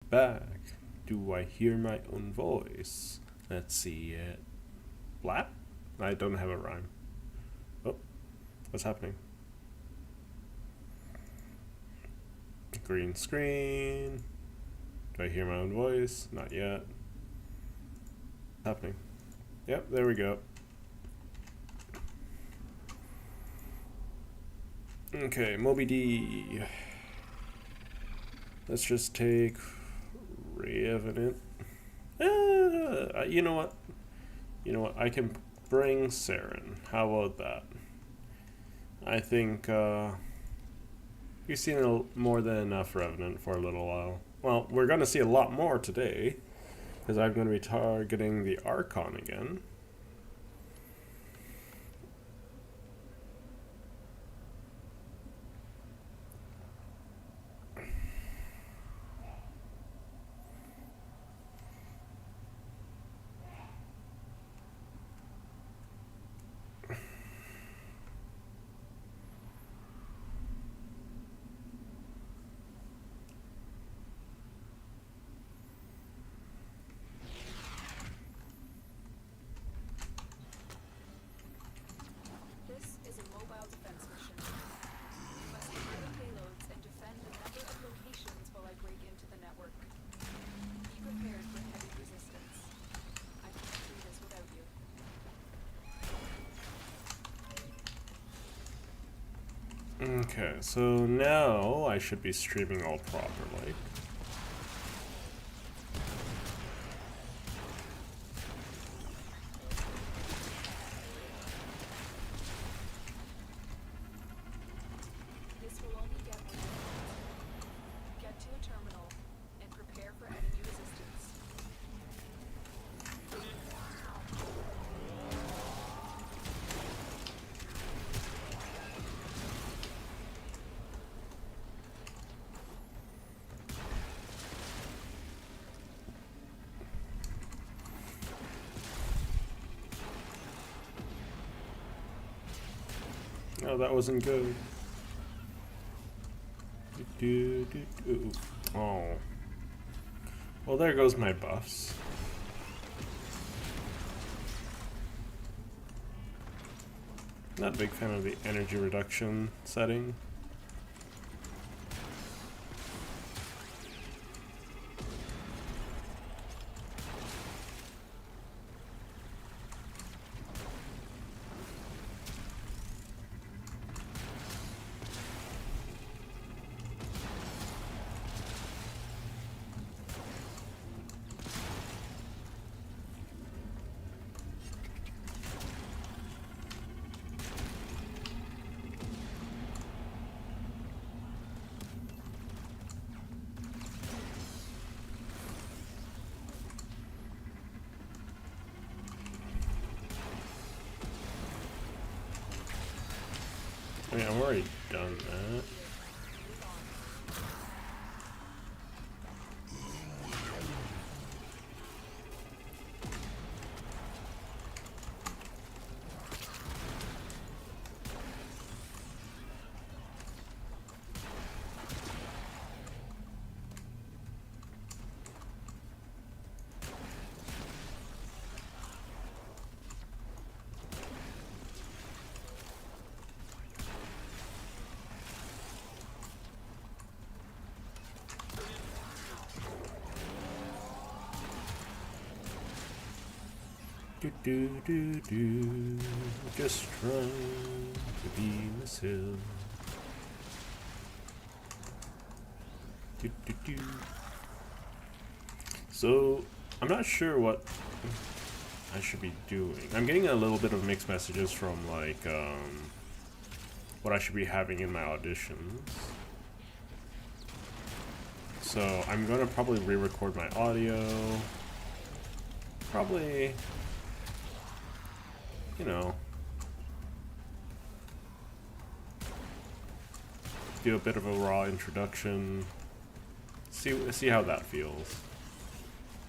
back. Do I hear my own voice? Let's see it. Blap? I don't have a rhyme. Oh, what's happening? Green screen. Do I hear my own voice? Not yet. What's happening? Yep, there we go. Okay, Moby D. Let's just take Revenant. You know what? You know what? I can bring Saren. How about that? I think you've seen more than enough Revenant for a little while. Well, we're going to see a lot more today, because I'm going to be targeting the Archon again. Okay, so now I should be streaming all properly. This will only get one. Get to a terminal and prepare for enemy resistance. Oh, that wasn't good. Oh. Well, there goes my buffs. Not a big fan of the energy reduction setting. I mean, I've already done that. Just trying to be myself. So, I'm not sure what I should be doing. I'm getting a little bit of mixed messages from like what I should be having in my auditions. So I'm gonna probably re-record my audio. Probably, you know, do a bit of a raw introduction. See how that feels.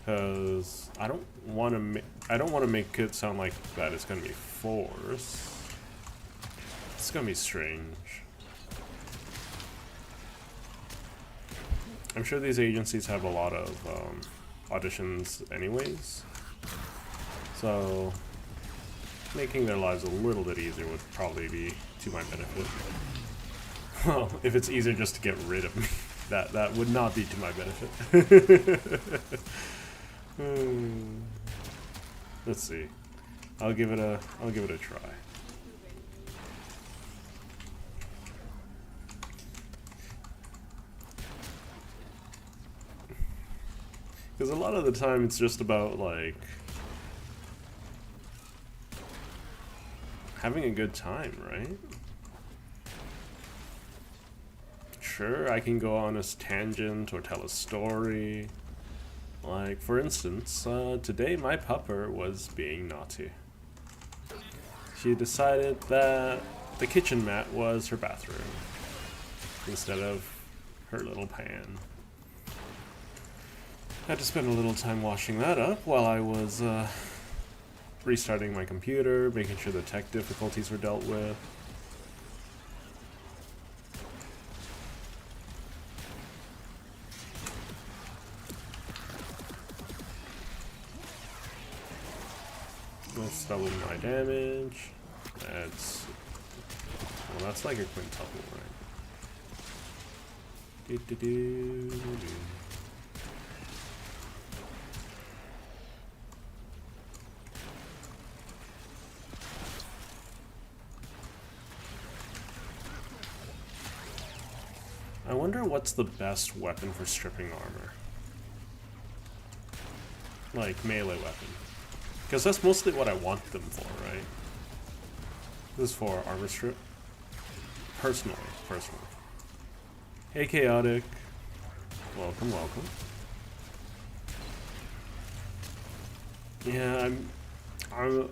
Because I don't want to make it sound like that it's gonna be forced. It's gonna be strange. I'm sure these agencies have a lot of auditions anyways, so making their lives a little bit easier would probably be to my benefit. Well, if it's easier just to get rid of me, that would not be to my benefit. Let's see. I'll give it a try. Because a lot of the time it's just about like having a good time, right? Sure, I can go on a tangent or tell a story. Like, for instance, today my pupper was being naughty. She decided that the kitchen mat was her bathroom instead of her little pan. I had to spend a little time washing that up while I was restarting my computer, making sure the tech difficulties were dealt with. Let's double my damage. That's, well, that's like a quintuple, right? I wonder what's the best weapon for stripping armor. Like, melee weapon. Because that's mostly what I want them for, right? This is for armor strip. Personally. Hey, Chaotic. Welcome. Yeah, I'm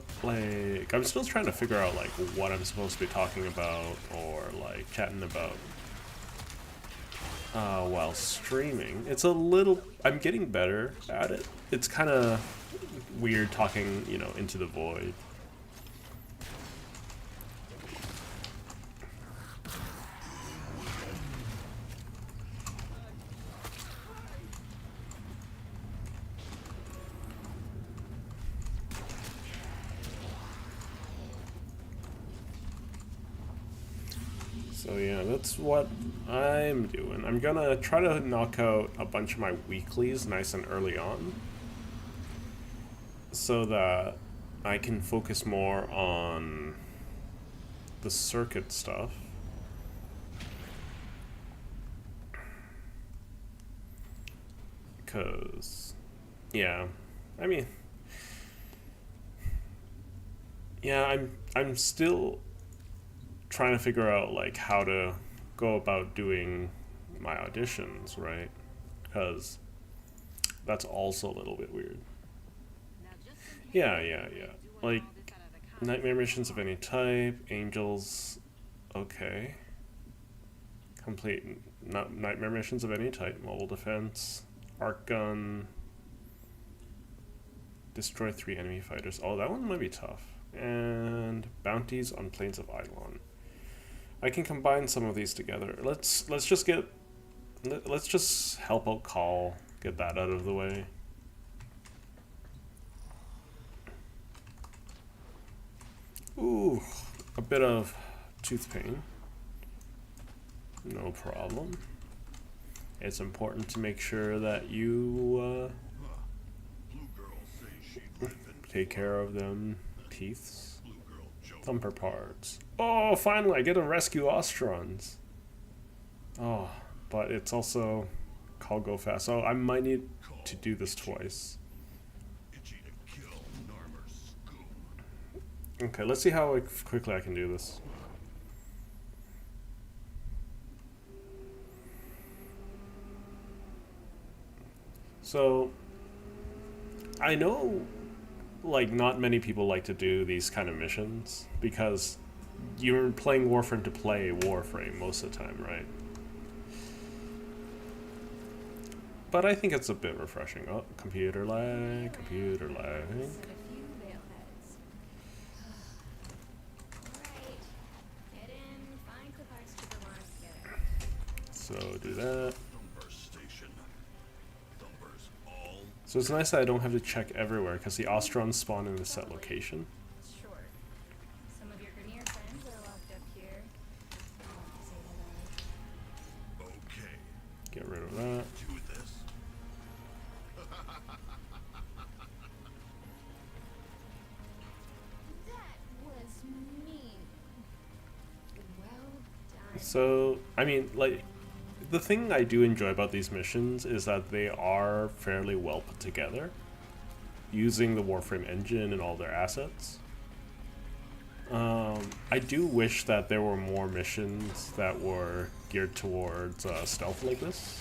still trying to figure out, like, what I'm supposed to be talking about or, like, chatting about while streaming. It's a little... I'm getting better at it. It's kind of weird talking, you know, into the void. So yeah, that's what I'm doing. I'm gonna try to knock out a bunch of my weeklies nice and early on, so that I can focus more on the circuit stuff. Cause, yeah, I mean, yeah, I'm still trying to figure out like how to go about doing my auditions, right? Because that's also a little bit weird. Yeah. Like, nightmare missions of any type, angels, okay. Complete nightmare missions of any type, mobile defense, arc gun, destroy 3 enemy fighters. Oh, that one might be tough. And bounties on plains of Eidolon. I can combine some of these together. Let's just help out Call, get that out of the way. Ooh, a bit of tooth pain. No problem. It's important to make sure that you take care of them teeths. Thumper parts. Oh, finally, I get to rescue Ostrons. Oh, but it's also Call Go Fast. So I might need to do this twice. Okay, let's see how quickly I can do this. So, I know, like, not many people like to do these kind of missions because you're playing Warframe to play Warframe most of the time, right? But I think it's a bit refreshing. Oh, computer lag. So do that. So it's nice that I don't have to check everywhere because the Ostrons spawn in a set location. Sure. Some of your Grenier friends are locked up here. I'll have to say hello. Okay, Get rid of that. do this. That was mean. Well done. So, I mean, like, the thing I do enjoy about these missions is that they are fairly well put together, using the Warframe engine and all their assets. I do wish that there were more missions that were geared towards stealth like this.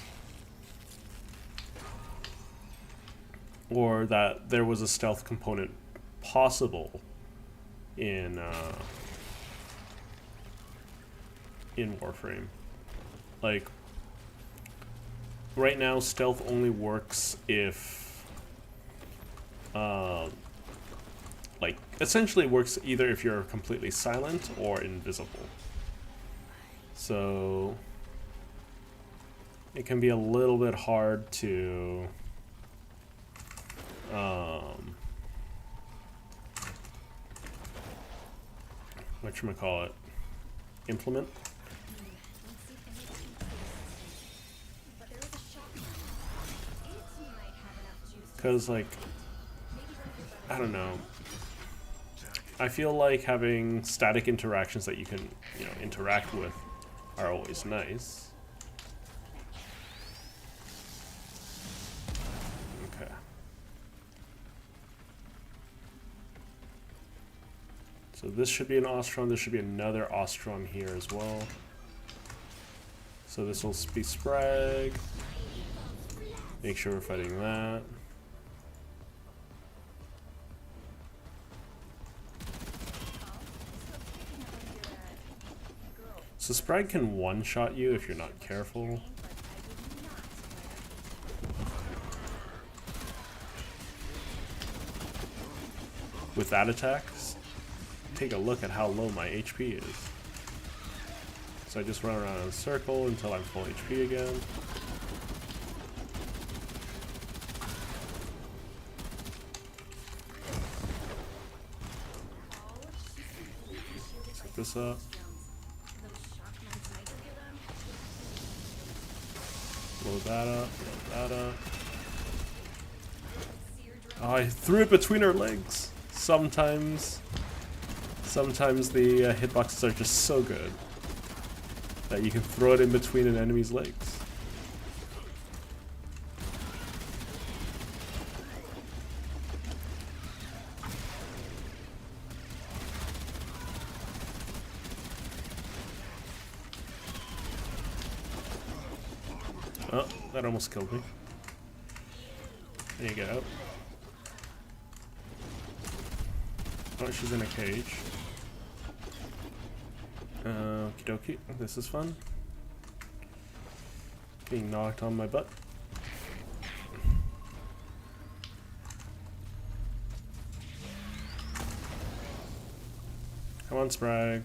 Or that there was a stealth component possible in Warframe. Like, right now, stealth only works if, like, essentially works either if you're completely silent or invisible. So, it can be a little bit hard to, whatchamacallit, implement. But there is a shop. It might have enough juice. Because, like, I don't know. I feel like having static interactions that you can, you know, interact with are always nice. Okay. So this should be an Ostron. There should be another Ostron here as well. So this will be Sprague. Make sure we're fighting that. So Sprague can one-shot you if you're not careful. With that attack, take a look at how low my HP is. So I just run around in a circle until I'm full HP again. Set this up. Blow that up, blow that up. Oh, I threw it between her legs. Sometimes the hitboxes are just so good that you can throw it in between an enemy's legs. Oh, that almost killed me. There you go. Oh, she's in a cage. Okie dokie, this is fun. Being knocked on my butt. Come on, Sprague.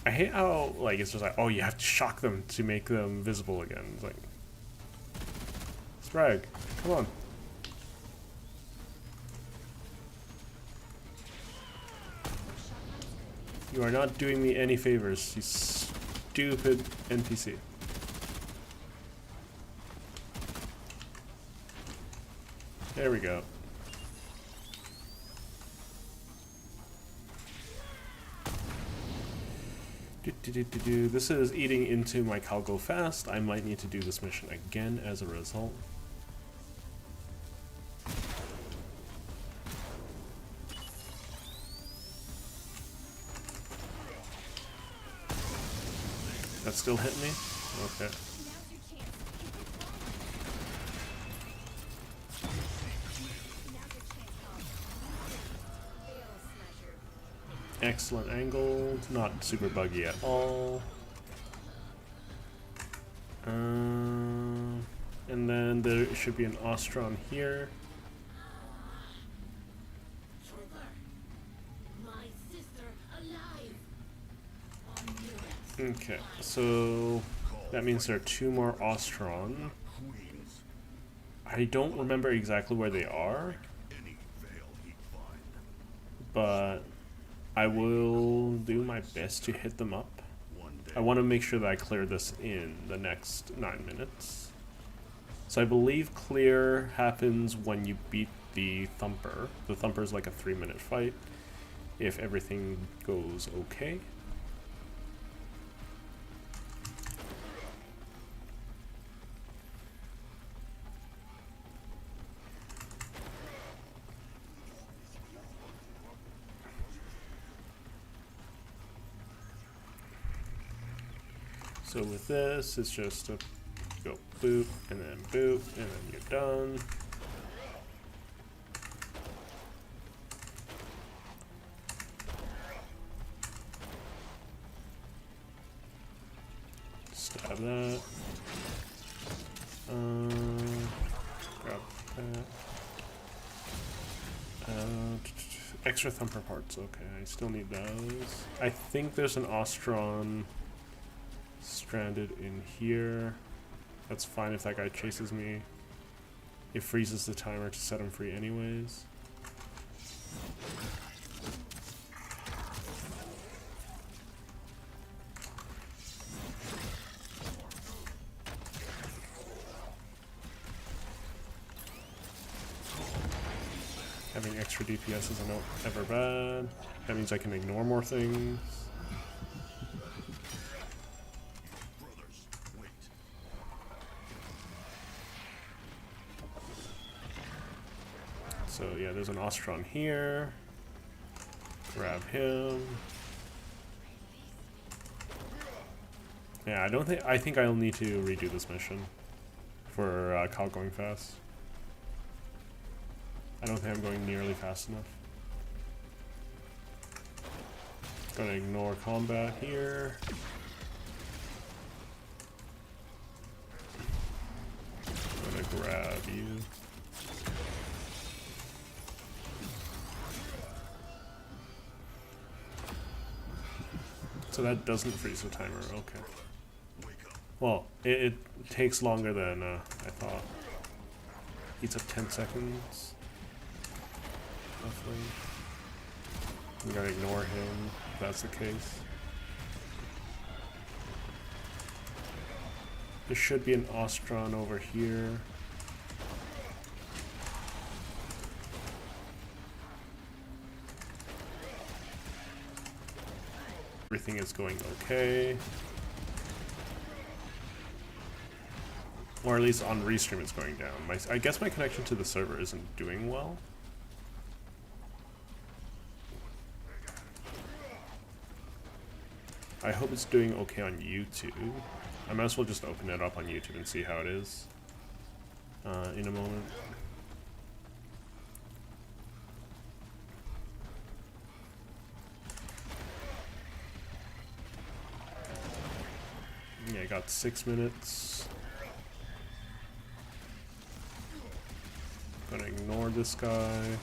I hate how, like, it's just like, oh, you have to shock them to make them visible again. It's like, Sprague, come on. You are not doing me any favors, you stupid NPC. There we go. This is eating into my Calgo fast. I might need to do this mission again as a result. That still hit me? Okay. Excellent angle, not super buggy at all. And then there should be an Ostron here. Okay, so that means there are two more Ostron. I I don't remember exactly where they are, but I will do my best to hit them up. I want to make sure that I clear this in the next 9 minutes. So I believe clear happens when you beat the Thumper. The Thumper is like a 3-minute fight, if everything goes okay. So with this, it's just a go boop, and then you're done. Stab that. Grab that. Extra Thumper parts, okay, I still need those. I think there's an Ostron stranded in here. That's fine if that guy chases me. It freezes the timer to set him free anyways. Having extra DPS isn't ever bad. That means I can ignore more things. So yeah, there's an Ostron here. Grab him. Yeah, I think I'll need to redo this mission for Kyle going fast. I don't think I'm going nearly fast enough. Gonna ignore combat here. Gonna grab you. So that doesn't freeze the timer, okay. Well, it takes longer than I thought. Eats up 10 seconds. Roughly. We gotta ignore him if that's the case. There should be an Ostron over here. Everything is going okay. Or at least on Restream it's going down. I guess my connection to the server isn't doing well. I hope it's doing okay on YouTube. I might as well just open it up on YouTube and see how it is in a moment. Yeah, I got 6 minutes. Gonna ignore this guy.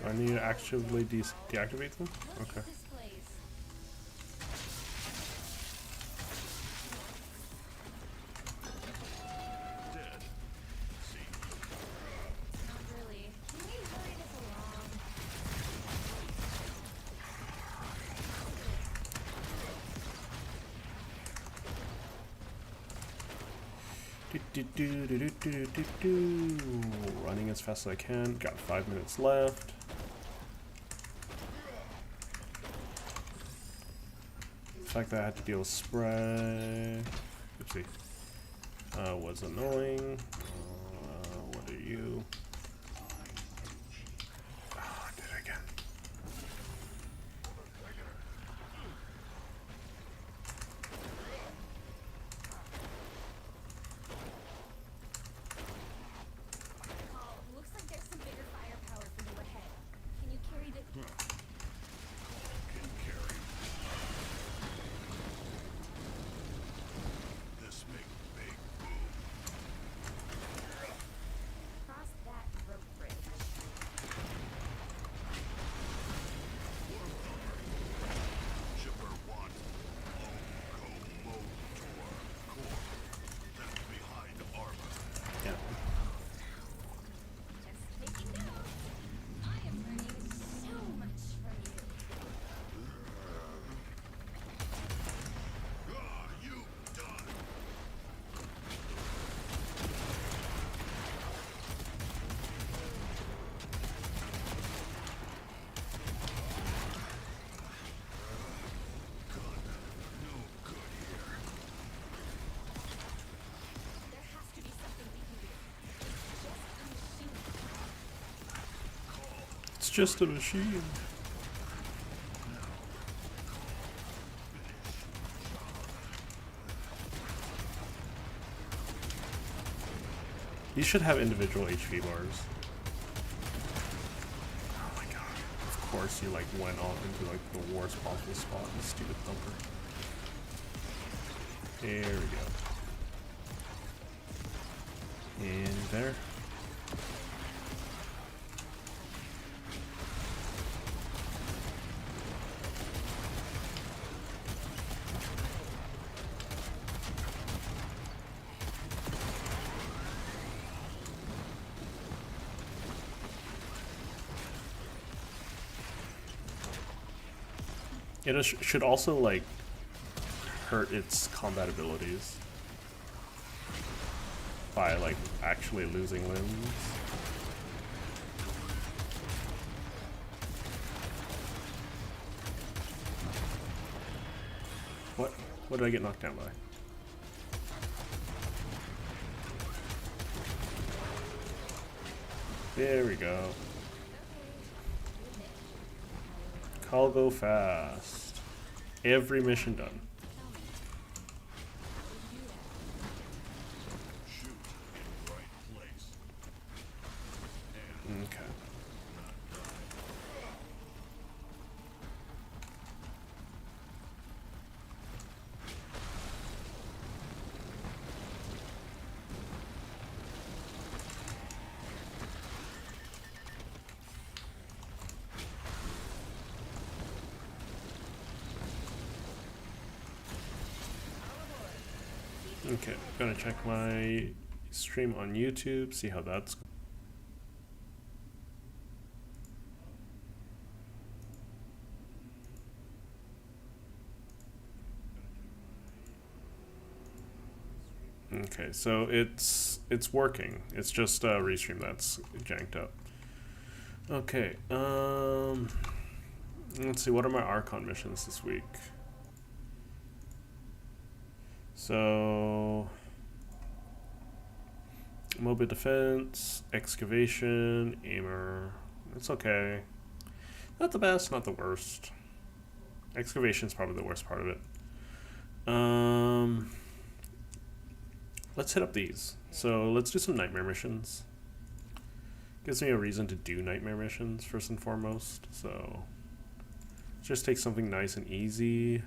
Do I need to actively deactivate them? Okay. Running as fast as I can. Got 5 minutes left. The fact that I had to deal with spray, oopsie, was annoying. What are you? Oh, I did it again. Looks like there's some bigger firepower for you ahead. Can you carry the... Cross that just a machine. These should have individual HP bars. Oh my god. Of course you like went off into like the worst possible spot, you stupid thumper. There we go. And there. It should also like hurt its combat abilities by like actually losing limbs. What? What did I get knocked down by? There we go. Call go fast. Every mission done. Okay. Okay, gonna check my stream on YouTube, see how that's going. Okay, so it's working. It's just Restream that's janked up. Okay, let's see, what are my Archon missions this week? So, mobile defense, excavation, aimer. It's okay. Not the best, not the worst. Excavation's probably the worst part of it. Let's hit up these. So let's do some nightmare missions. Gives me a reason to do nightmare missions first and foremost. So let's just take something nice and easy.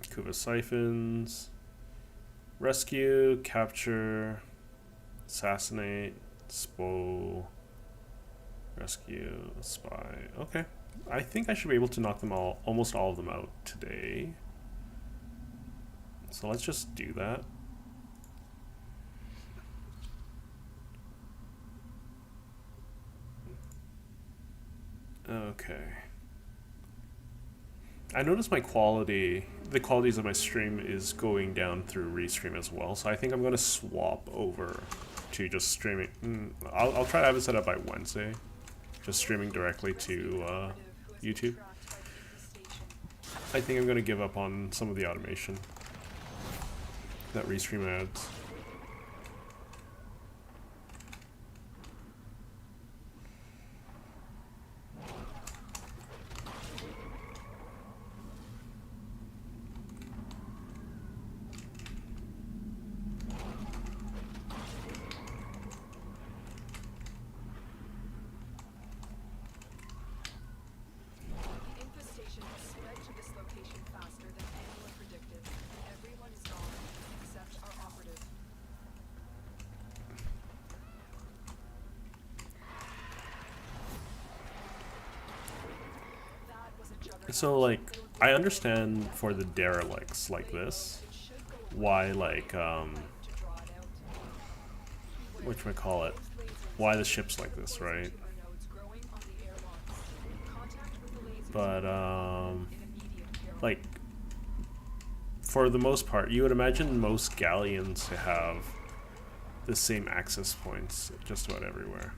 Kuva siphons, rescue, capture, assassinate, spoil, rescue, spy. Okay, I think I should be able to knock them all, almost all of them out today. So let's just do that. Okay. I noticed my quality, the qualities of my stream is going down through Restream as well, so I think I'm going to swap over to just streaming. I'll try to have it set up by Wednesday, just streaming directly to YouTube. I think I'm going to give up on some of the automation that Restream adds. So, like, I understand for the derelicts like this, why, like, whatchamacallit, why the ship's like this, right? But, like, for the most part, you would imagine most galleons to have the same access points just about everywhere.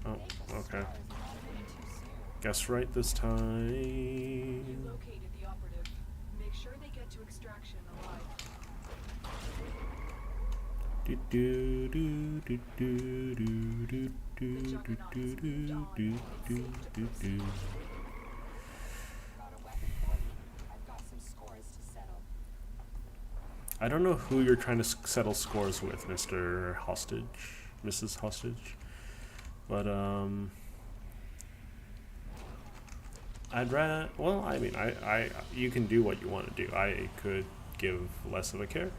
Oh, okay. Guess right this time. You located the operative. Make sure they get to extraction alive. Do do do do do do do do do do do do do do do. I don't know who you're trying to settle scores with, Mr. Hostage, Mrs. Hostage, but I'd rather. Well, I mean, you can do what you want to do. I could give less of a care.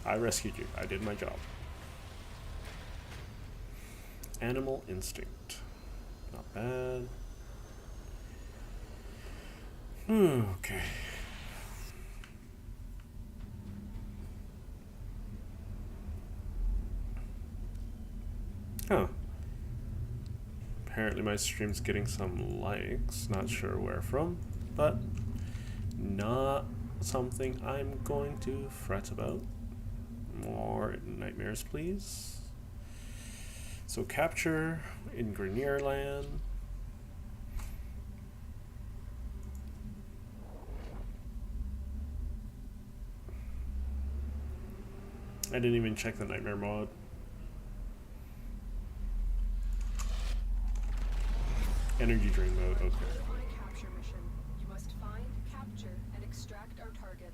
I rescued you. I did my job. Animal instinct, not bad. Okay. Huh. Apparently my stream's getting some likes, not sure where from, but not something I'm going to fret about. More nightmares, please. So capture in Grenier Land. I didn't even check the nightmare mod. Energy drain mode, okay. On a capture mission, you must find, capture, and extract our target.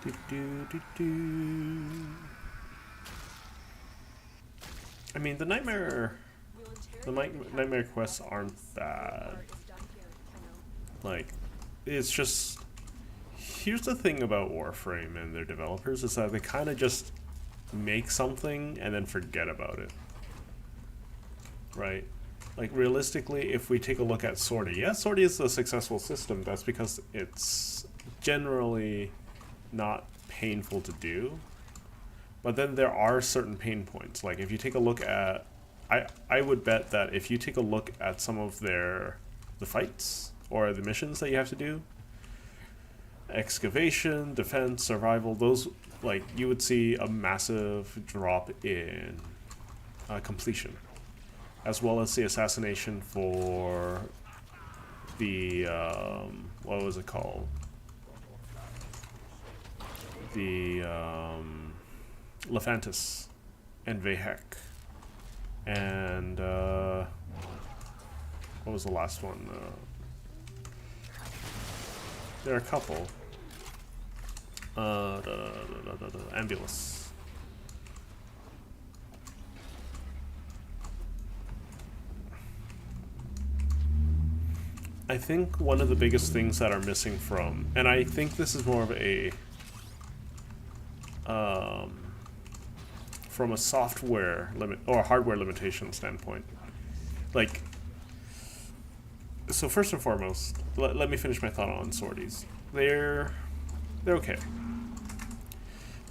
Do, do, do, do. I mean, the nightmare quests aren't bad. Like, it's just, here's the thing about Warframe and their developers is that they kind of just make something and then forget about it, right? Like, realistically, if we take a look at Sortie, yes, Sortie is a successful system. That's because it's generally not painful to do, but then there are certain pain points. Like, if you take a look at, I would bet that if you take a look at some of the fights or the missions that you have to do, excavation, defense, survival, those, like, you would see a massive drop in completion, as well as the assassination for the what was it called? The Lephantis and Vehek, and what was the last one? There are a couple. Ambulance. I think one of the biggest things that are missing from, and I think this is more of a from a software limit or hardware limitation standpoint. Like, so first and foremost, let me finish my thought on sorties. They're okay.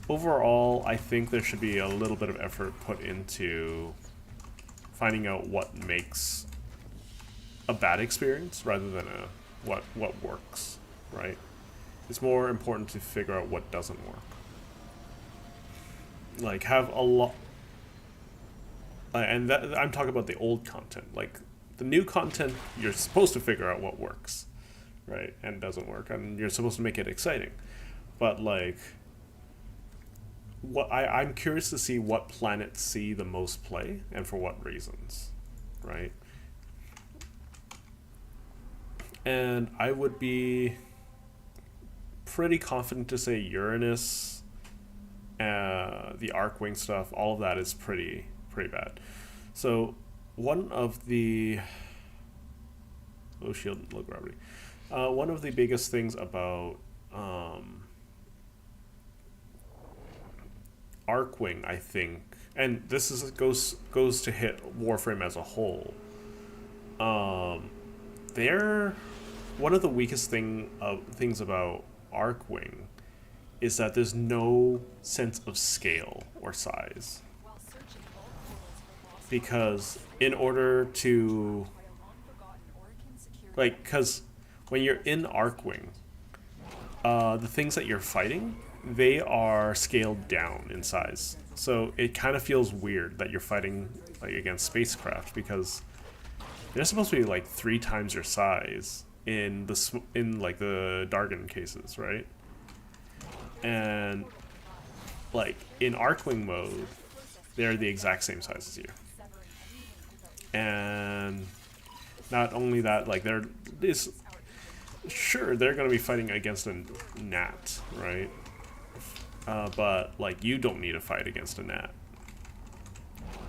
Overall, I think there should be a little bit of effort put into finding out what makes a bad experience rather than what works, right? It's more important to figure out what doesn't work. Like, have a lot, and that, I'm talking about the old content. Like, the new content, you're supposed to figure out what works, right, and doesn't work, and you're supposed to make it exciting. But, like, what I'm curious to see what planets see the most play and for what reasons, right? And I would be pretty confident to say Uranus, the Arcwing stuff, all of that is pretty bad. So one of the shield, low gravity. One of the biggest things about Arcwing, I think, and this is goes to hit Warframe as a whole. they're one of the weakest things about Arcwing is that there's no sense of scale or size. While searching bulk portals for lost Because in order to by a long-forgotten Orokin security like, because when you're in Arcwing, the things that you're fighting, they are scaled down in size. So it kind of feels weird that you're fighting like against spacecraft because they're supposed to be like 3 times your size in like the Dargon cases, right? And like in Arcwing mode, they're the exact same size as you. And not only that, like they're this. Sure, they're going to be fighting against a gnat, right? But like you don't need to fight against a gnat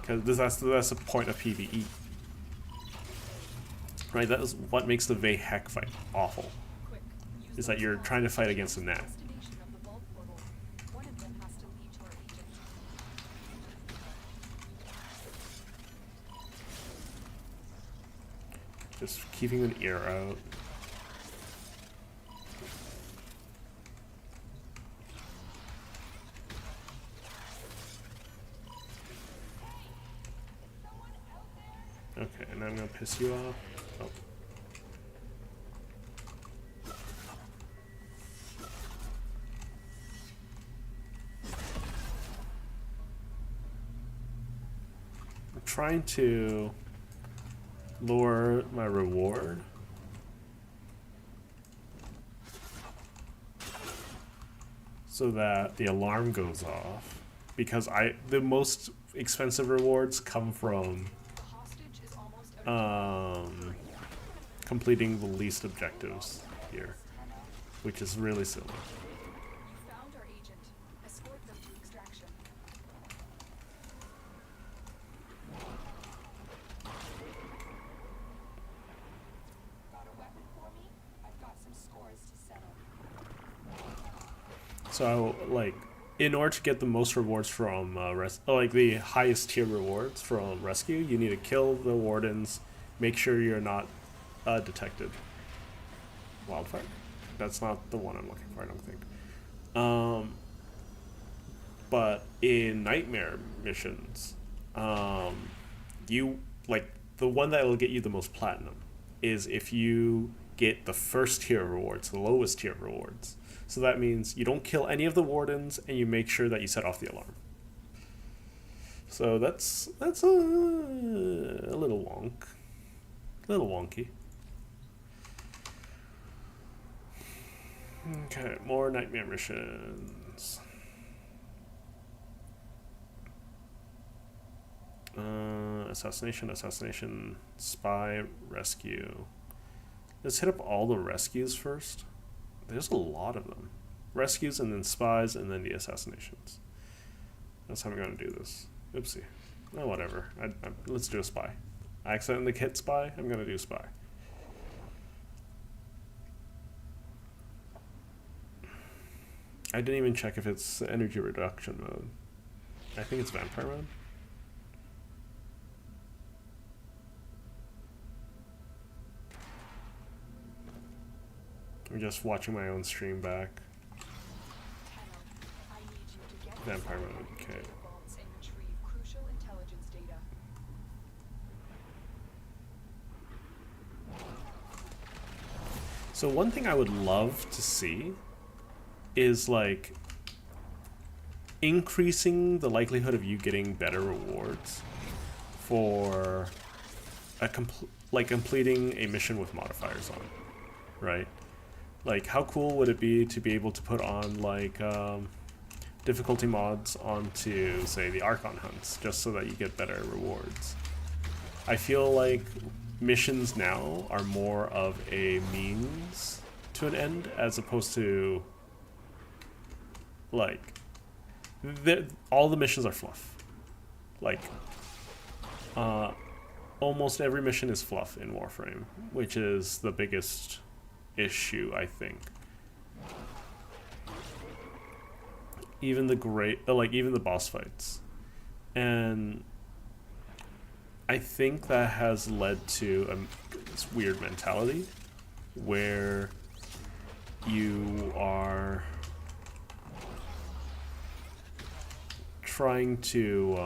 because that's the point of PvE, right? That is what makes the Vayhek fight awful. quick. Use Is that you're trying to fight against a gnat. destination of the bulk portal. One of them has to lead to our agent. Just keeping an ear out. Okay, and I'm gonna piss you off. Oh. I'm trying to lower my reward. So that the alarm goes off. Because the most expensive rewards come from The hostage is almost out of completing the least objectives here, which is really silly. You found our agent. Escort them to extraction. Got a weapon for me? I've got some scores to settle. So, like, in order to get the most rewards from like the highest tier rewards from rescue, you need to kill the wardens, make sure you're not detected. Wildfire? That's not the one I'm looking for, I don't think. But in nightmare missions, you like the one that will get you the most platinum is if you get the first tier rewards, the lowest tier rewards. So that means you don't kill any of the wardens and you make sure that you set off the alarm. So that's a little wonky. Okay, more nightmare missions. Assassination, spy, rescue. Let's hit up all the rescues first. There's a lot of them. Rescues and then spies and then the assassinations. That's how I'm going to do this. Oopsie. Oh, whatever. Let's do a spy. I accidentally hit spy. I'm going to do spy. I didn't even check if it's energy reduction mode. I think it's vampire mode. I'm just watching my own stream back. I need you to get Vampire inside mode, the okay. data vaults and retrieve crucial intelligence data. So one thing I would love to see is like increasing the likelihood of you getting better rewards for completing a mission with modifiers on, right? Like how cool would it be to be able to put on like difficulty mods onto say the Archon hunts just so that you get better rewards. I feel like missions now are more of a means to an end as opposed to like all the missions are fluff. Like almost every mission is fluff in Warframe, which is the biggest issue, I think. Even the boss fights. And I think that has led to this weird mentality where you are trying to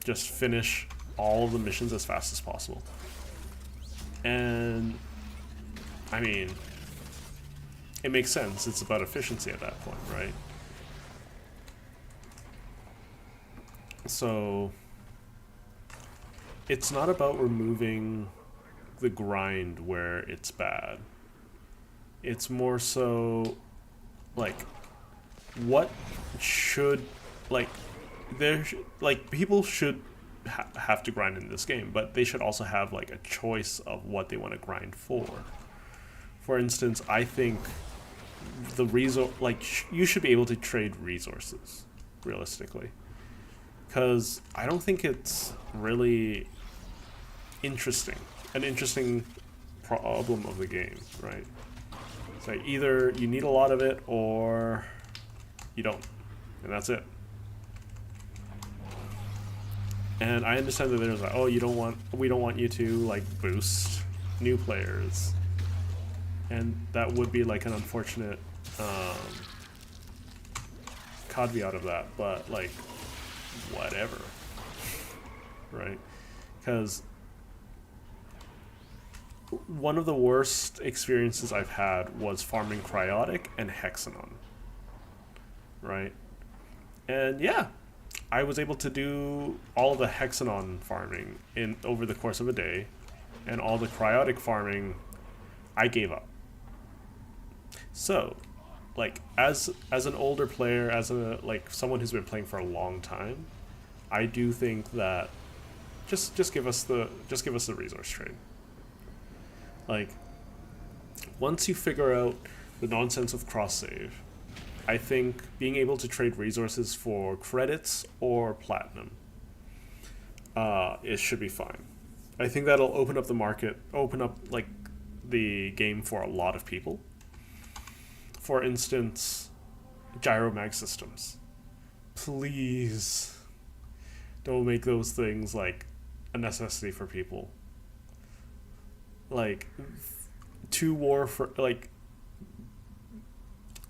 just finish all of the missions as fast as possible. And I mean, it makes sense. It's about efficiency at that point, right? So it's not about removing the grind where it's bad. It's more so like what should like people should have to grind in this game, but they should also have like a choice of what they want to grind for. For instance, I think the you should be able to trade resources realistically, because I don't think it's really an interesting problem of the game, right? It's like either you need a lot of it or you don't, and that's it. And I understand that there's like, oh, we don't want you to like boost new players, and that would be like an unfortunate caveat of that, but like whatever, right? Because one of the worst experiences I've had was farming Cryotic and Hexanon, right? And yeah, I was able to do all of the Hexanon farming over the course of a day, and all the Cryotic farming I gave up. So, like as an older player, as someone who's been playing for a long time, I do think that just give us the resource trade. Like, once you figure out the nonsense of cross save, I think being able to trade resources for credits or platinum, it should be fine. I think that'll open up the market, open up like the game for a lot of people. For instance, gyromag systems. Please don't make those things like a necessity for people. Like,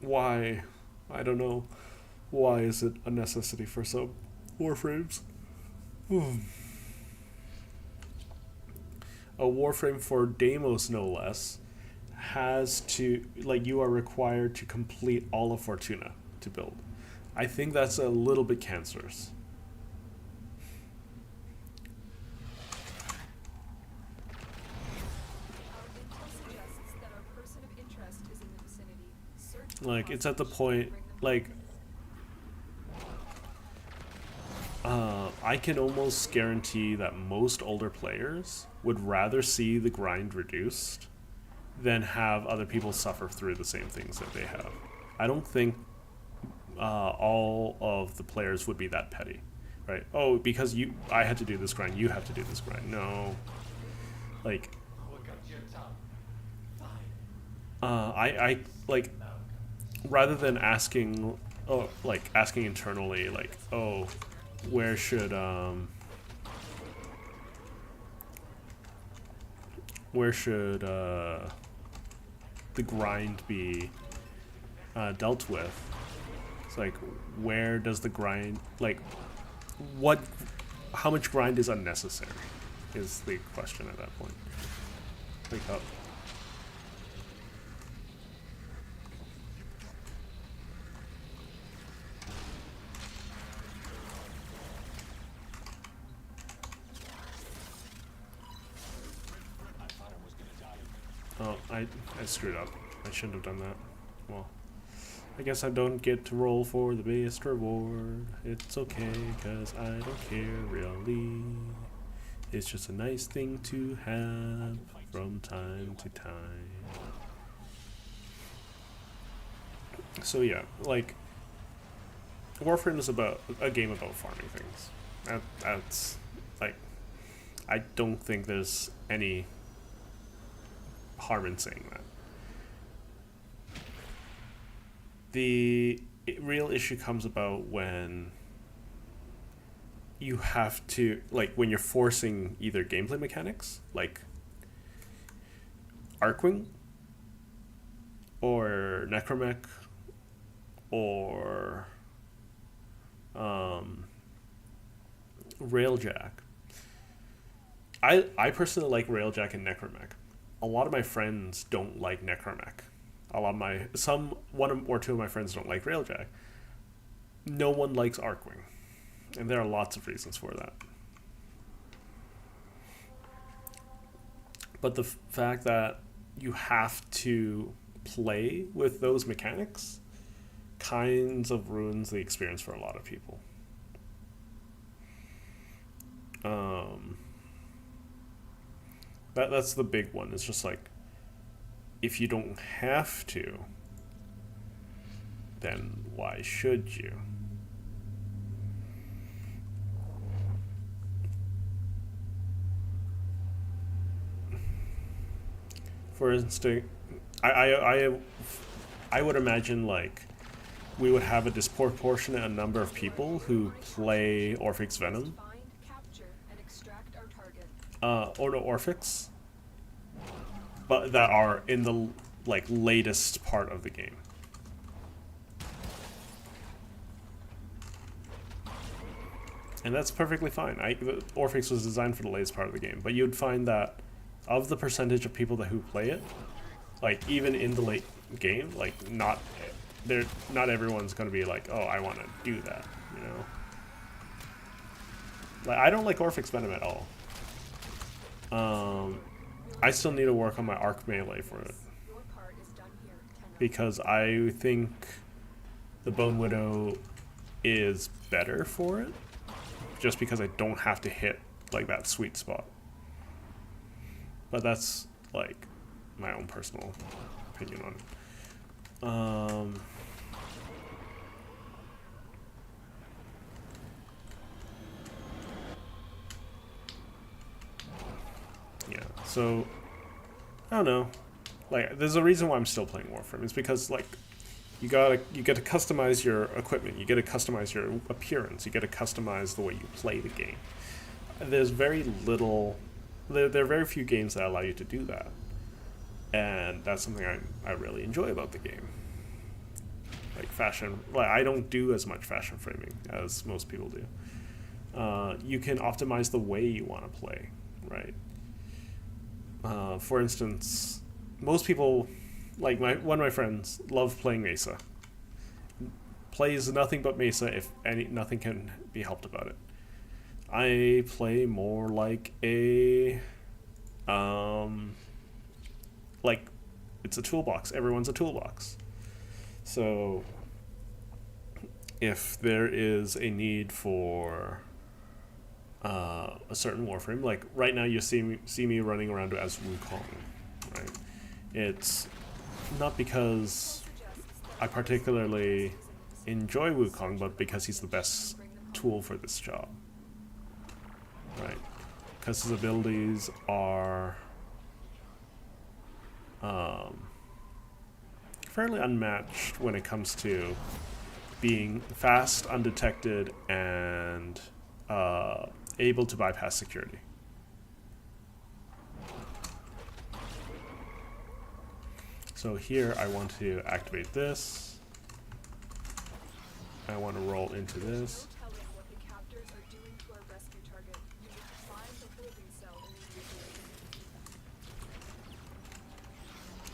why? I don't know. Why is it a necessity for some Warframes? A Warframe for Deimos, no less, has to, like, you are required to complete all of Fortuna to build. I think that's a little bit cancerous. Like, it's at the point, like, I can almost guarantee that most older players would rather see the grind reduced than have other people suffer through the same things that they have. I don't think all of the players would be that petty, right? Oh, because I had to do this grind, you have to do this grind. No. Like, I like, rather than asking internally, like, oh, where should the grind be dealt with? It's like, where does the grind, like, how much grind is unnecessary is the question at that point. Like, I screwed up. I shouldn't have done that. Well, I guess I don't get to roll for the biggest reward. It's okay, cause I don't care really. It's just a nice thing to have from time to time. So yeah, like, Warframe is about a game about farming things. That's like, I don't think there's any harm in saying that. The real issue comes about when you have to, like, when you're forcing either gameplay mechanics, like Arcwing or Necromech or Railjack. I personally like Railjack and Necromech. A lot of my friends don't like Necromech. One or two of my friends don't like Railjack. No one likes Arcwing, and there are lots of reasons for that. But the fact that you have to play with those mechanics kinds of ruins the experience for a lot of people. That's the big one. It's just like, if you don't have to, then why should you? For instance, I would imagine like we would have a disproportionate number of people who play Orphix Venom, Find, capture, and extract our target. or no Orphix, but that are in the like latest part of the game. And that's perfectly fine. Orphix was designed for the latest part of the game, but you'd find that of the percentage of people who play it, like even in the late game, like not everyone's going to be like, oh, I want to do that, you know. Like I don't like Orphix Venom at all. I still need to work on my arc melee for it Your part is done here. 10 because I think the Bone Widow is better for it, just because I don't have to hit like that sweet spot. But that's like my own personal opinion on it. Yeah, so I don't know. Like, there's a reason why I'm still playing Warframe. It's because like you get to customize your equipment, you get to customize your appearance, you get to customize the way you play the game. There's very little. There are very few games that allow you to do that, and that's something I really enjoy about the game. Like fashion, like I don't do as much fashion framing as most people do. You can optimize the way you want to play, right? For instance, most people, like one of my friends, love playing Mesa. Plays nothing but Mesa if nothing can be helped about it. I play more like a, like it's a toolbox. Everyone's a toolbox. So if there is a need for a certain Warframe, like right now you see me running around as Wukong, right? It's not because I particularly enjoy Wukong, but because he's the best tool for this job. Right, because his abilities are fairly unmatched when it comes to being fast, undetected, and able to bypass security. So here I want to activate this. I want to roll into this. No telling what the captors are doing to our rescue target. You need to find the holding cell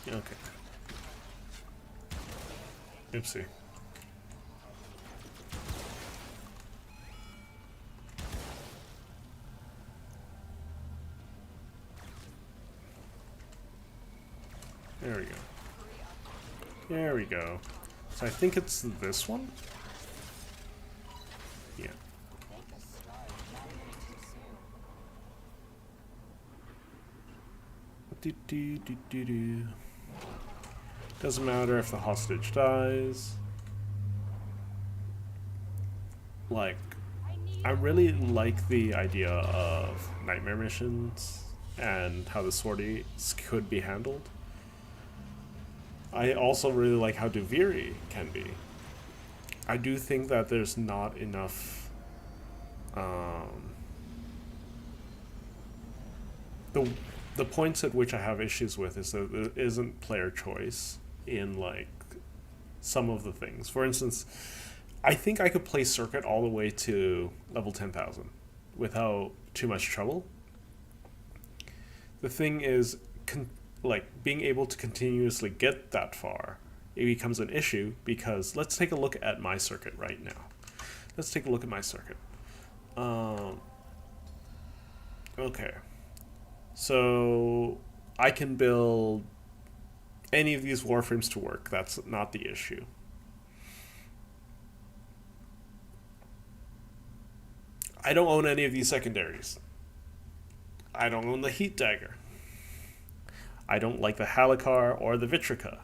immediately. Okay. Oopsie. There we go. There we go. So I think it's this one? Yeah. Make a start, not really too soon. Doesn't matter if the hostage dies. Like, I really like the idea of nightmare missions and how the sorties could be handled. I also really like how Duviri can be. I do think that there's not enough the points at which I have issues with is that there isn't player choice in like some of the things. For instance, I think I could play Circuit all the way to level 10,000 without too much trouble. The thing is, like being able to continuously get that far, it becomes an issue because let's take a look at my circuit right now. Let's take a look at my circuit. Okay. So I can build any of these Warframes to work. That's not the issue. I don't own any of these secondaries. I don't own the Heat Dagger. I don't like the Halakar or the Vitrica.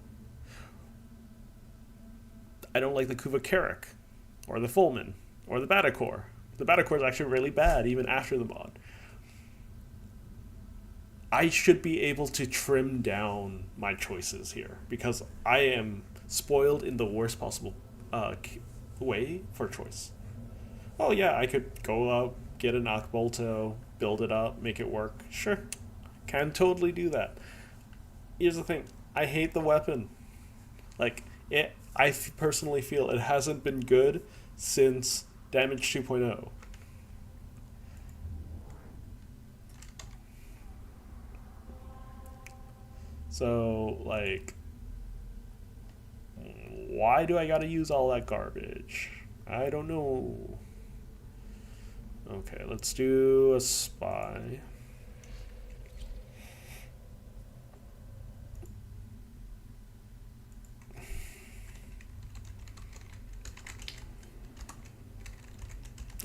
I don't like the Kuvakarik or the Fulmin or the Batacor. The Batacor is actually really bad even after the mod. I should be able to trim down my choices here because I am spoiled in the worst possible way for choice. Oh yeah, I could go out, get an Akbolto, build it up, make it work. Sure, can totally do that. Here's the thing, I hate the weapon. Like, I personally feel it hasn't been good since Damage 2.0. So, like, why do I gotta use all that garbage? I don't know. Okay, let's do a spy.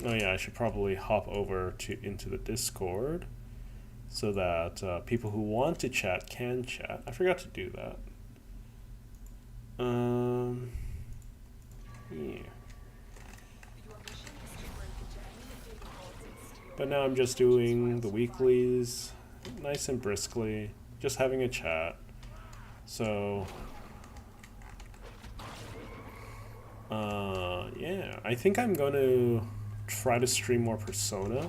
Oh yeah, I should probably hop over into the Discord so that people who want to chat can chat. I forgot to do that. Yeah. But now I'm just doing the weeklies, nice and briskly, just having a chat. So, yeah, I think I'm going to try to stream more Persona.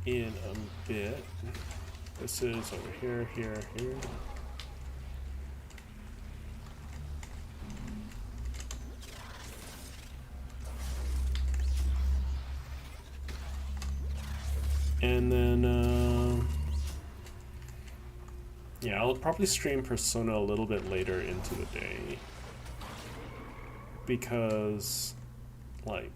In a bit. This is over here, here, here. And then, yeah, I'll probably stream Persona a little bit later into the day. Because, like,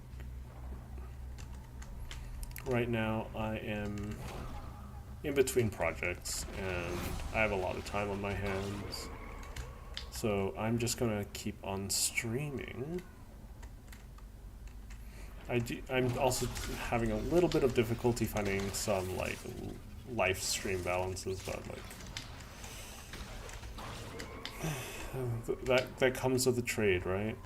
right now I am in between projects and I have a lot of time on my hands. So I'm just gonna keep on streaming. I'm also having a little bit of difficulty finding some like live stream balances, but like that comes with the trade, right?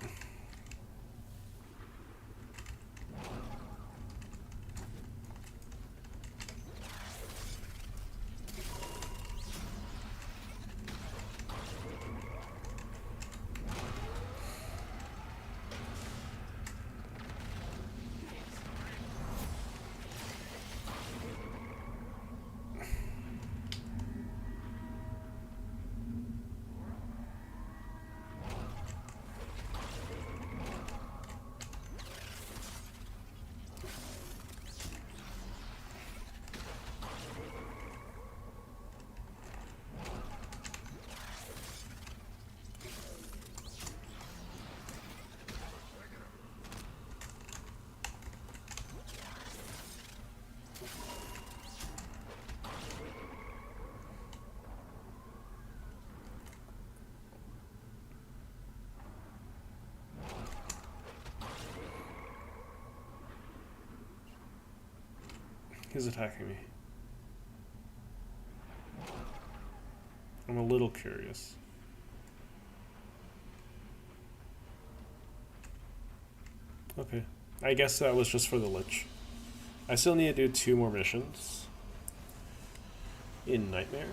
He's attacking me. I'm a little curious. Okay. I guess that was just for the Lich. I still need to do 2 more missions. In Nightmare.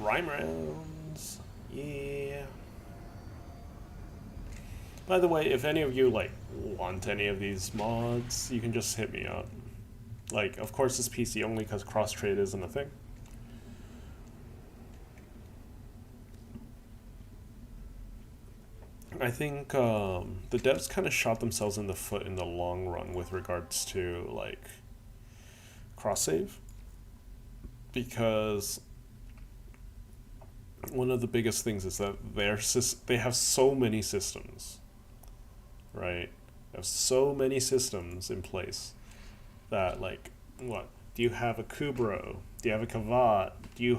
Rhyme rounds. Yeah. By the way, if any of you like want any of these mods, you can just hit me up. Like, of course, it's PC only because cross trade isn't a thing. I think the devs kind of shot themselves in the foot in the long run with regards to like cross save, because one of the biggest things is that they have so many systems, right? They have so many systems in place that, like, what? Do you have a Kubro? Do you have a Kavat? Do you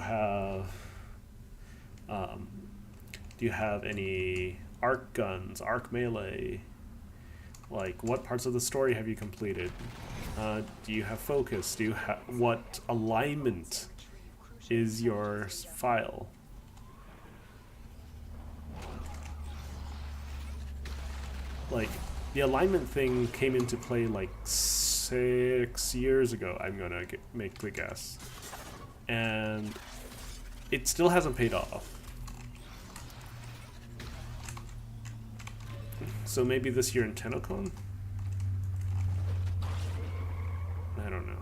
have any arc guns, arc melee? Like, what parts of the story have you completed? Do you have focus? Do you have what alignment is your file? Like, the alignment thing came into play like 6 years ago, I'm gonna make the guess. And it still hasn't paid off. So maybe this year in TennoCon? I don't know.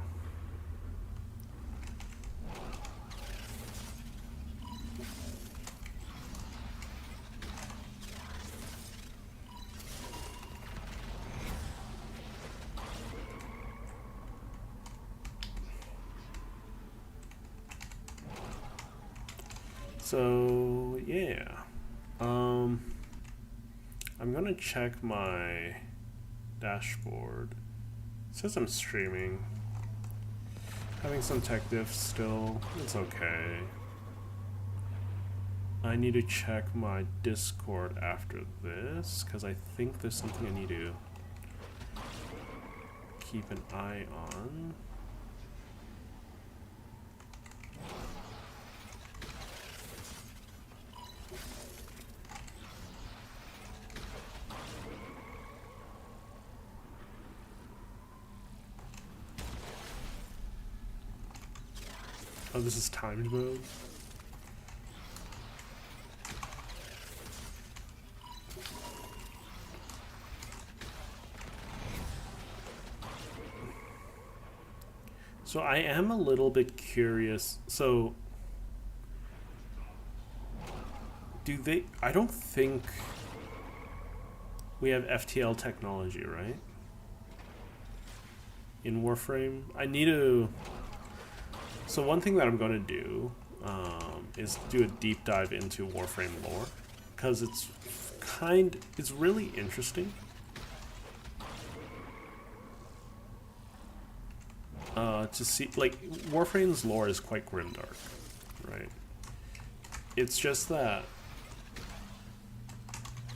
So yeah, I'm gonna check my dashboard. It says I'm streaming. Having some tech diffs still. It's okay. I need to check my Discord after this because I think there's something I need to keep an eye on. Oh, this is timed mode? So I am a little bit curious. So, I don't think we have FTL technology, right? In Warframe? I need to... So one thing that I'm going to do is do a deep dive into Warframe lore, because it's really interesting. To see, like, Warframe's lore is quite grimdark, right? It's just that,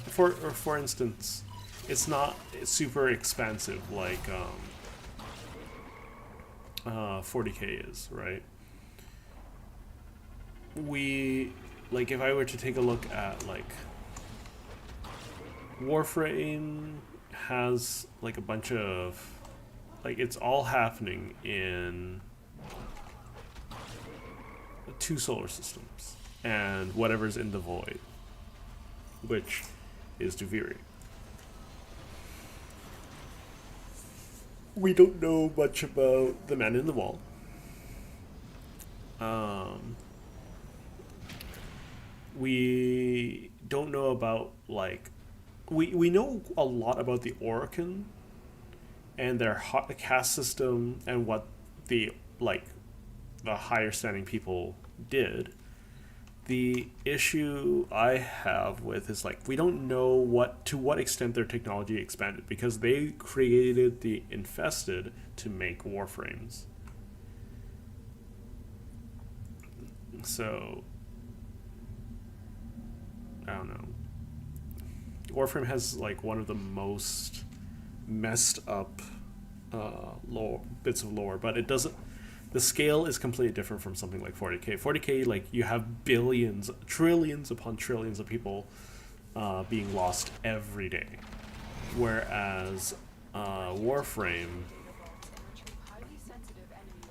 for instance, it's not super expansive like 40k is, right? Like, if I were to take a look at, like, Warframe has, like, a bunch of, like, it's all happening in 2 solar systems, and whatever's in the void, which is Duviri. We don't know much about the Man in the Wall. We don't know about, like, we know a lot about the Orokin and their caste system and what the higher standing people did. The issue I have with is, like, we don't know to what extent their technology expanded, because they created the Infested to make Warframes. So, I don't know. Warframe has, like, one of the most messed up bits of lore, but it doesn't. The scale is completely different from something like 40k. 40k, like, you have billions, trillions upon trillions of people being lost every day, whereas Warframe, Highly sensitive enemy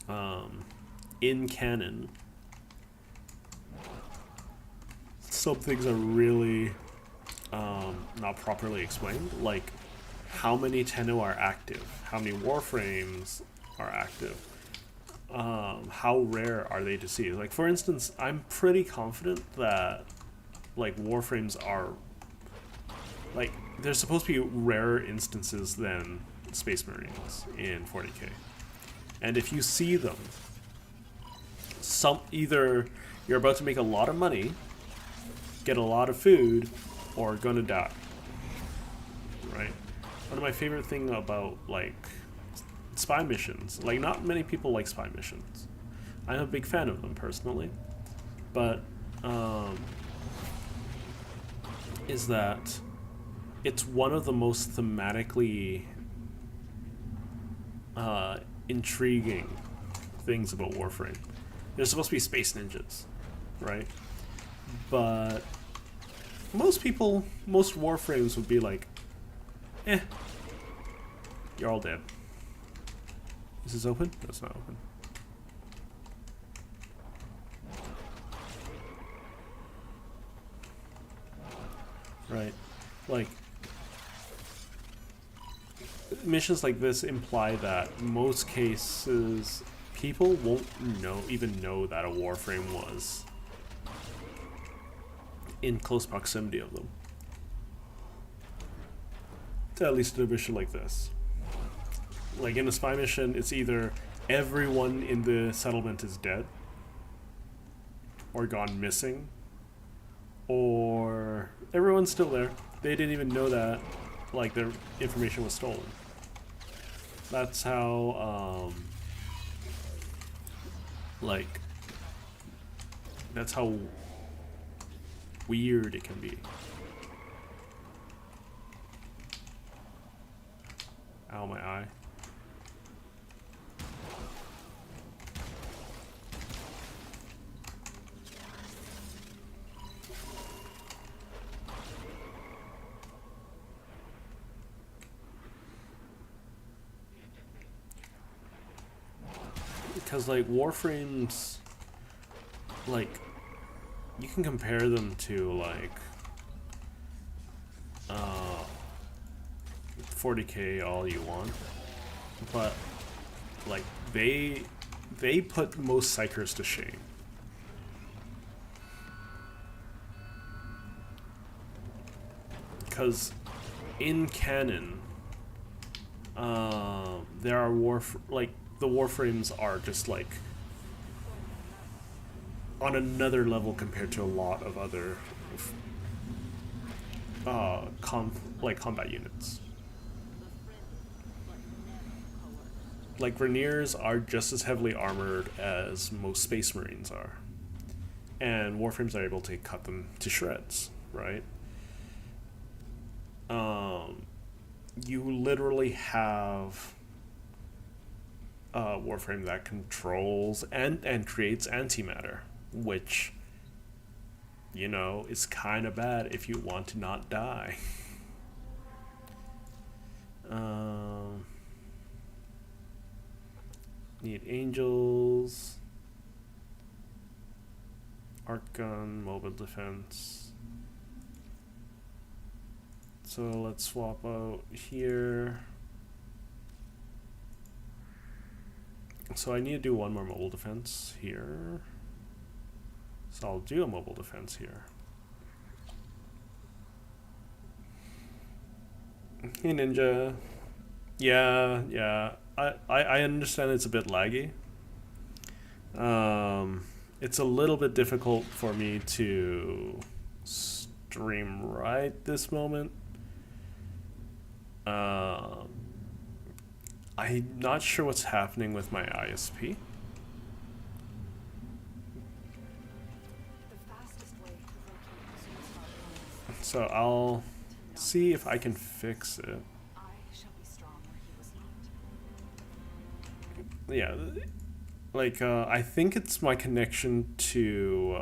information. in canon, some things are really not properly explained. Like, how many Tenno are active? How many Warframes are active? How rare are they to see? Like, for instance, I'm pretty confident that, like, Warframes are, like, there's supposed to be rarer instances than Space Marines in 40k. And if you see them, either you're about to make a lot of money, get a lot of food, or gonna die. Right? One of my favorite thing about, like, spy missions, like, not many people like spy missions. I'm a big fan of them personally, but is that it's one of the most thematically intriguing things about Warframe. There's supposed to be space ninjas, right? But most Warframes would be like, eh, you're all dead. Is this open? No, it's not open. Right. Like, missions like this imply that most cases people won't even know that a Warframe was in close proximity of them. At least in a mission like this. Like, in a spy mission, it's either everyone in the settlement is dead or gone missing, or everyone's still there. They didn't even know that, like, their information was stolen. That's how, like, that's how weird it can be. Ow, my eye. Because, like, Warframes, like, you can compare them to, like, 40k all you want, but, like, they put most psychers to shame. Because in canon, there are the Warframes are just, like, on another level compared to a lot of other combat units. Like, Verniers are just as heavily armored as most Space Marines are, and Warframes are able to cut them to shreds, right? You literally have a Warframe that controls and creates antimatter, which, you know, is kind of bad if you want to not die. Need angels, arc gun, mobile defense. So let's swap out here. So I need to do one more mobile defense here. So I'll do a mobile defense here. Hey Ninja. Yeah. I understand it's a bit laggy. It's a little bit difficult for me to stream right this moment. I'm not sure what's happening with my ISP. So I'll see if I can fix it. Yeah, like, I think it's my connection to,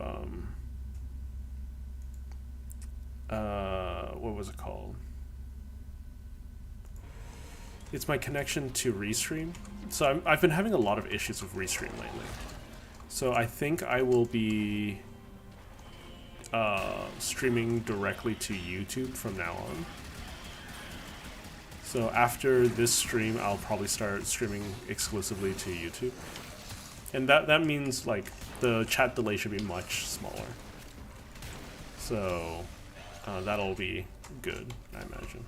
what was it called? It's my connection to Restream. So I've been having a lot of issues with Restream lately. So I think I will be streaming directly to YouTube from now on. So after this stream, I'll probably start streaming exclusively to YouTube. And that means like the chat delay should be much smaller. So that'll be good, I imagine.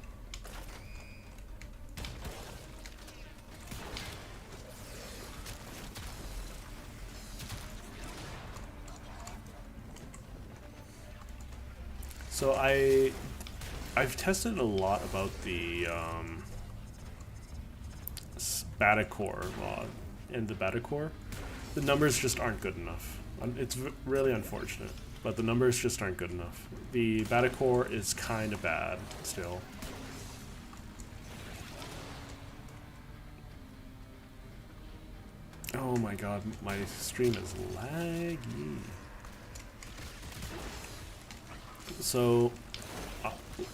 So I've tested a lot about the Batacore mod, and the Batacore, the numbers just aren't good enough. It's really unfortunate, but the numbers just aren't good enough. The Batacore is kind of bad still. Oh my god, my stream is laggy. So,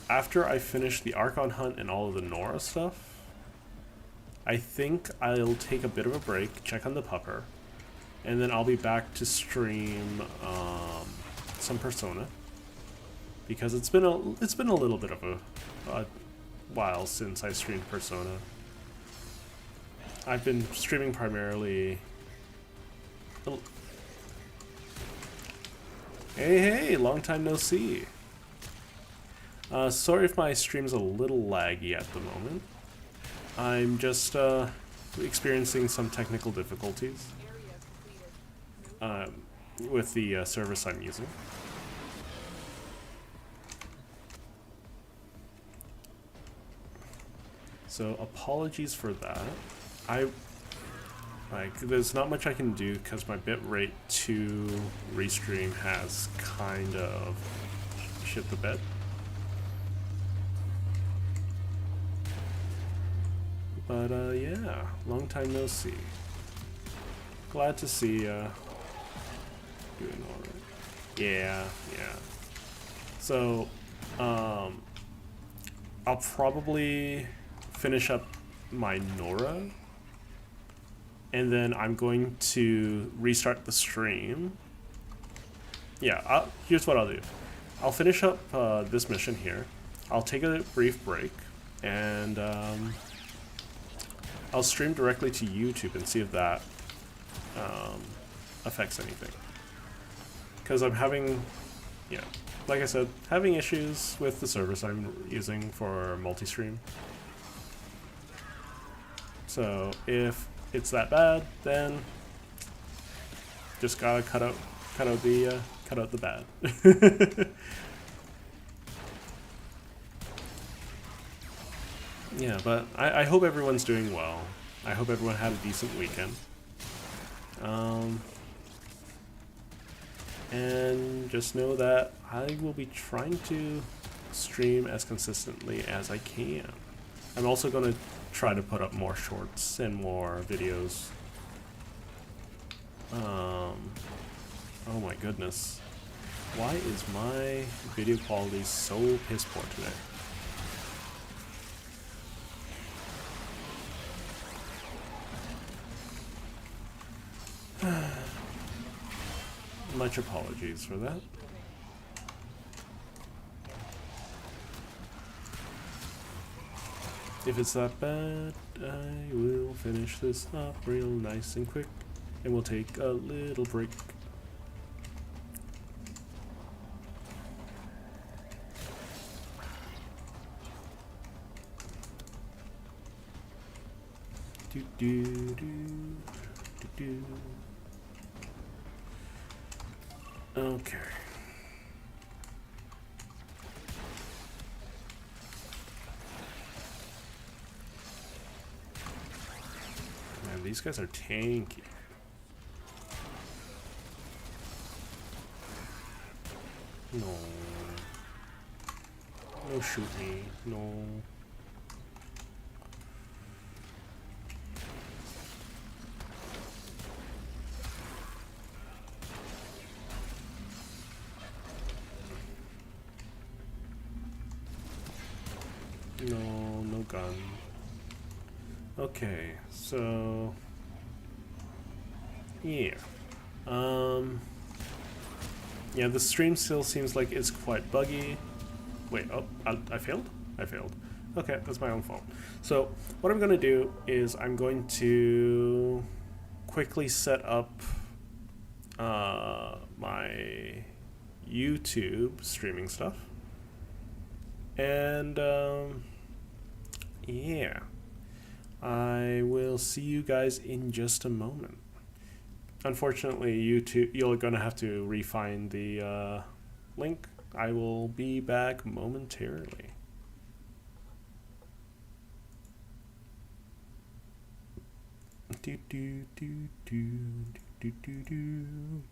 after I finish the Archon hunt and all of the Nora stuff, I think I'll take a bit of a break, check on the pupper, and then I'll be back to stream some Persona, because it's been a little bit of a while since I streamed Persona. I've been streaming primarily. Hey, long time no see. Sorry if my stream's a little laggy at the moment. I'm just experiencing some technical difficulties with the service I'm using. So apologies for that. There's not much I can do because my bitrate to restream has kind of shit the bed. But yeah, long time no see. Glad to see doing alright. Yeah. So I'll probably finish up my Nora, and then I'm going to restart the stream. Yeah, here's what I'll do. I'll finish up this mission here. I'll take a brief break, and I'll stream directly to YouTube and see if that affects anything. Because I'm having, like I said, having issues with the service I'm using for multi-stream. So if it's that bad, then just gotta cut out the bad. Yeah, but I hope everyone's doing well. I hope everyone had a decent weekend. And just know that I will be trying to stream as consistently as I can. I'm also going to try to put up more shorts and more videos. Oh my goodness. Why is my video quality so piss poor today? Much apologies for that. If it's that bad, I will finish this up real nice and quick, and we'll take a little break. Do do do do do. Okay. Man, these guys are tanky. No. No, shoot me. No. No gun. Okay, so yeah. Yeah, the stream still seems like it's quite buggy. Wait, oh, I failed? I failed. Okay, that's my own fault. So what I'm going to do is I'm going to quickly set up my YouTube streaming stuff. And yeah, I will see you guys in just a moment. Unfortunately, YouTube, you're going to have to refine the link. I will be back momentarily. Do do do do do do do.